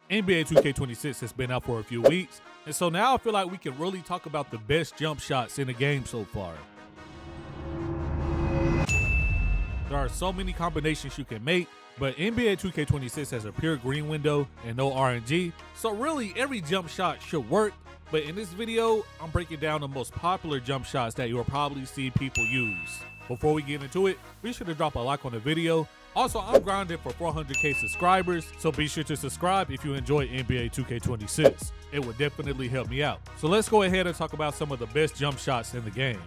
NBA 2K26 has been out for a few weeks, and so now I feel like we can really talk about the best jump shots in the game so far. There are so many combinations you can make, but NBA 2K26 has a pure green window and no RNG, so really every jump shot should work. But in this video, I'm breaking down the most popular jump shots that you'll probably see people use. Before we get into it, be sure to drop a like on the video. Also, I'm grinding for 400k subscribers, so be sure to subscribe if you enjoy NBA 2K26. It would definitely help me out. So let's go ahead and talk about some of the best jump shots in the game.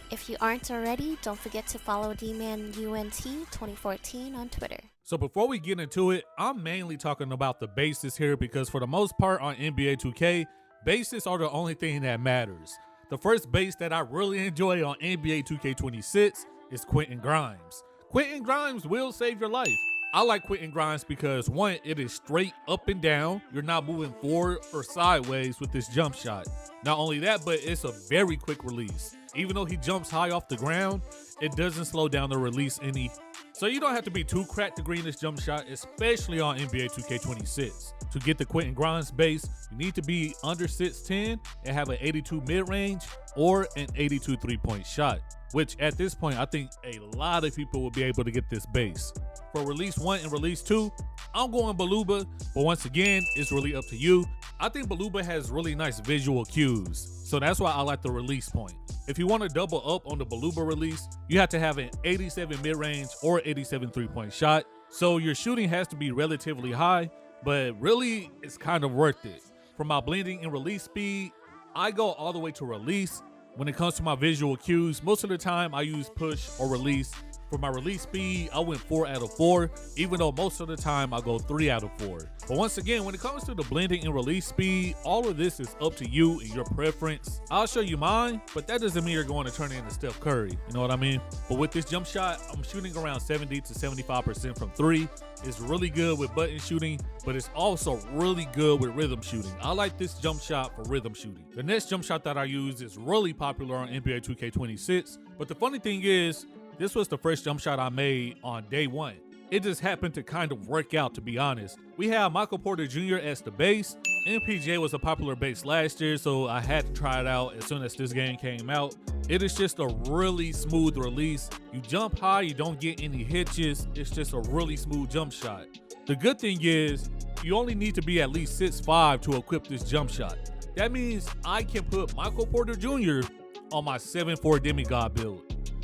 If you aren't already, don't forget to follow dman UNT 2014 on Twitter. So before we get into it, I'm mainly talking about the bases here because for the most part on NBA 2K, bases are the only thing that matters. The first base that I really enjoy on NBA 2K26 is Quentin Grimes. Quentin Grimes will save your life. I like Quentin Grimes because one, it is straight up and down. You're not moving forward or sideways with this jump shot. Not only that, but it's a very quick release. Even though he jumps high off the ground, it doesn't slow down the release any. So you don't have to be too cracked to green this jump shot, especially on NBA 2K26. To get the Quentin Grimes base, you need to be under 6'10" and have an 82 mid-range or an 82 3-point shot, which at this point, I think a lot of people will be able to get this base. For release 1 and release 2, I'm going Baluba, but once again, it's really up to you. I think Baluba has really nice visual cues, so that's why I like the release point. If you want to double up on the Baluba release, you have to have an 87 mid-range or 87 3-point shot, so your shooting has to be relatively high, but really, it's kind of worth it. For my blending and release speed, I go all the way to release. When it comes to my visual cues, most of the time I use push or release. For my release speed, I went 4 out of 4, even though most of the time I go 3 out of 4. But once again, when it comes to the blending and release speed, all of this is up to you and your preference. I'll show you mine, but that doesn't mean you're going to turn into Steph Curry, you know what I mean? But with this jump shot, I'm shooting around 70 to 75% from 3. It's really good with button shooting, but it's also really good with rhythm shooting. I like this jump shot for rhythm shooting. The next jump shot that I use is really popular on NBA 2K26, but the funny thing is, this was the first jump shot I made on day 1. It just happened to kind of work out, to be honest. We have Michael Porter Jr. as the base. MPJ was a popular base last year, so I had to try it out as soon as this game came out. It is just a really smooth release. You jump high, you don't get any hitches. It's just a really smooth jump shot. The good thing is, you only need to be at least 6'5" to equip this jump shot. That means I can put Michael Porter Jr. on my 7'4" demigod build.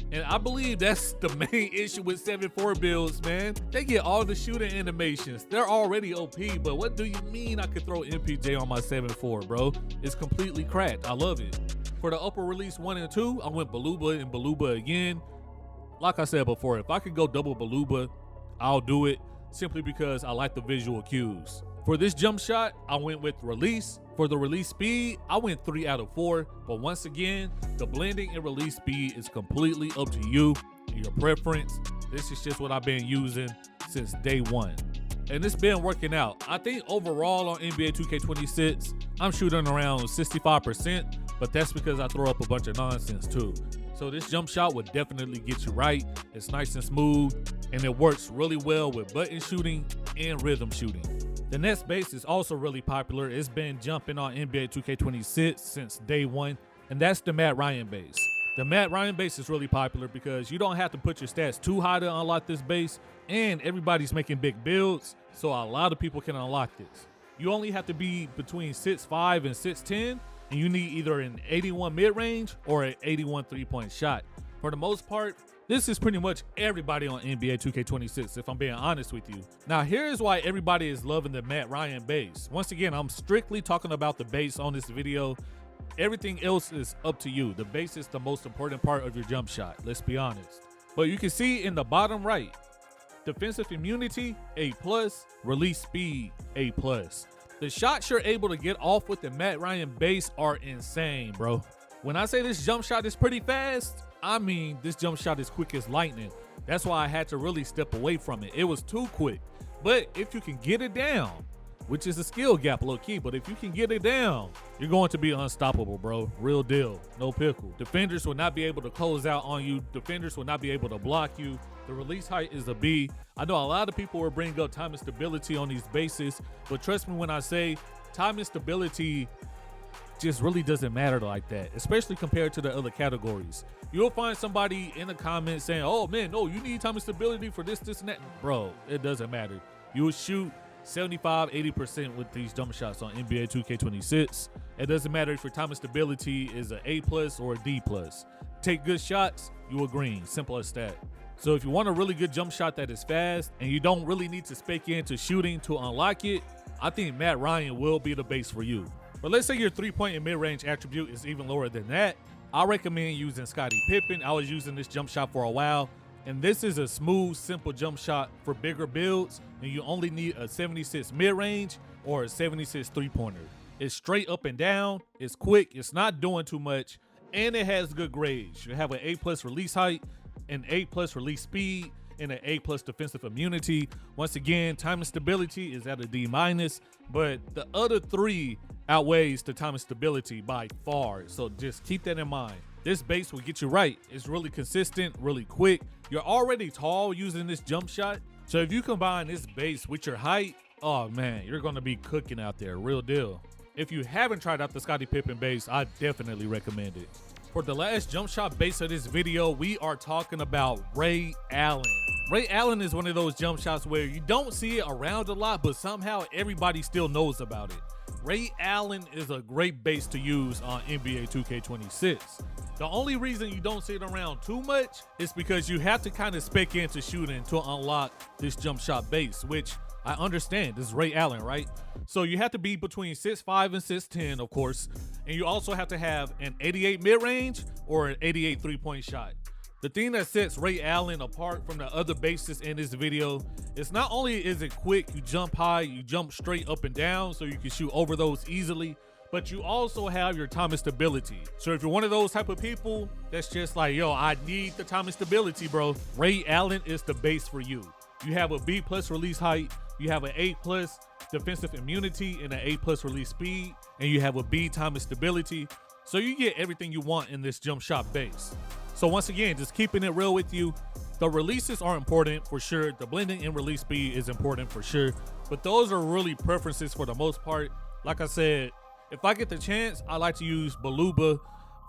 And I believe that's the main issue with 7'4" builds, man. They get all the shooting animations. They're already OP, but what do you mean I could throw MPJ on my 7'4", bro? It's completely cracked. I love it. For the upper release 1 and 2, I went Baluba and Baluba again. Like I said before, if I could go double Baluba, I'll do it simply because I like the visual cues. For this jump shot, I went with release. For the release speed, I went 3 out of 4. But once again, the blending and release speed is completely up to you and your preference. This is just what I've been using since day 1. And it's been working out. I think overall on NBA 2K26, I'm shooting around 65%, but that's because I throw up a bunch of nonsense too. So this jump shot would definitely get you right. It's nice and smooth, and it works really well with button shooting and rhythm shooting. The next base is also really popular. It's been jumping on NBA 2K26 since day 1, and that's the Matt Ryan base. The Matt Ryan base is really popular because you don't have to put your stats too high to unlock this base, and everybody's making big builds, so a lot of people can unlock this. You only have to be between 6'5" and 6'10", and you need either an 81 mid-range or an 81 3-point shot. For the most part, this is pretty much everybody on NBA 2K26, if I'm being honest with you. Now, here's why everybody is loving the Matt Ryan base. Once again, I'm strictly talking about the base on this video. Everything else is up to you. The base is the most important part of your jump shot, let's be honest. But you can see in the bottom right, defensive immunity, A+, release speed, A+. The shots you're able to get off with the Matt Ryan base are insane, bro. When I say this jump shot is pretty fast, I mean this jump shot is quick as lightning. That's why I had to really step away from it. It was too quick. But if you can get it down, which is a skill gap low key, but if you can get it down, you're going to be unstoppable, bro. Real deal, no pickle. Defenders will not be able to close out on you. Defenders will not be able to block you. The release height is a B. I know a lot of people will bring up time and stability on these bases, but trust me when I say time and stability just really doesn't matter like that, especially compared to the other categories. You'll find somebody in the comments saying, oh man, no, you need time and stability for this, and that. Bro, it doesn't matter. You will shoot 75-80% with these jump shots on NBA 2K26. It doesn't matter if your time and stability is an A+ or a D+. Take good shots, you will green. Simple as that. So if you want a really good jump shot that is fast and you don't really need to spec into shooting to unlock it, I think Matt Ryan will be the base for you. But let's say your 3-point and mid-range attribute is even lower than that. I recommend using Scottie Pippen. I was using this jump shot for a while, and this is a smooth, simple jump shot for bigger builds, and you only need a 76 mid-range or a 76 3-pointer. It's straight up and down, it's quick, it's not doing too much, and it has good grades. You have an A+ release height, an A+ release speed, and an A+ defensive immunity. Once again, time and stability is at a D-, but the other three outweighs the time and stability by far. So just keep that in mind. This base will get you right. It's really consistent, really quick. You're already tall using this jump shot. So if you combine this base with your height, oh man, you're gonna be cooking out there, real deal. If you haven't tried out the Scottie Pippen base, I definitely recommend it. For the last jump shot base of this video, we are talking about Ray Allen. Ray Allen is one of those jump shots where you don't see it around a lot, but somehow everybody still knows about it. Ray Allen is a great base to use on NBA 2K26. The only reason you don't see it around too much is because you have to kind of spec into shooting to unlock this jump shot base, which I understand. This is Ray Allen, right? So you have to be between 6'5" and 6'10", of course, and you also have to have an 88 mid-range or an 88 3-point shot. The thing that sets Ray Allen apart from the other bases in this video is not only is it quick, you jump high, you jump straight up and down so you can shoot over those easily, but you also have your time and stability. So if you're one of those type of people that's just like, yo, I need the time and stability, bro, Ray Allen is the base for you. You have a B+ release height, you have an A+ defensive immunity and an A+ release speed, and you have a B time and stability. So you get everything you want in this jump shot base. So once again, just keeping it real with you, the releases are important for sure. The blending and release speed is important for sure, but those are really preferences for the most part. Like I said, if I get the chance, I like to use Baluba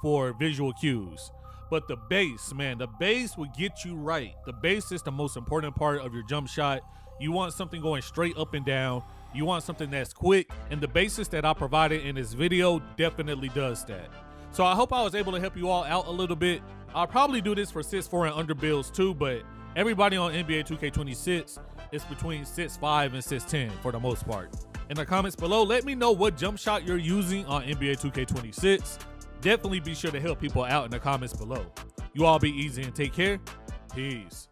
for visual cues. But the base, man, the base will get you right. The base is the most important part of your jump shot. You want something going straight up and down. You want something that's quick, and the basis that I provided in this video definitely does that. So I hope I was able to help you all out a little bit. I'll probably do this for 6'4" and under builds too, but everybody on NBA 2K26 is between 6'5" and 6'10" for the most part. In the comments below, let me know what jump shot you're using on NBA 2K26. Definitely be sure to help people out in the comments below. You all be easy and take care. Peace.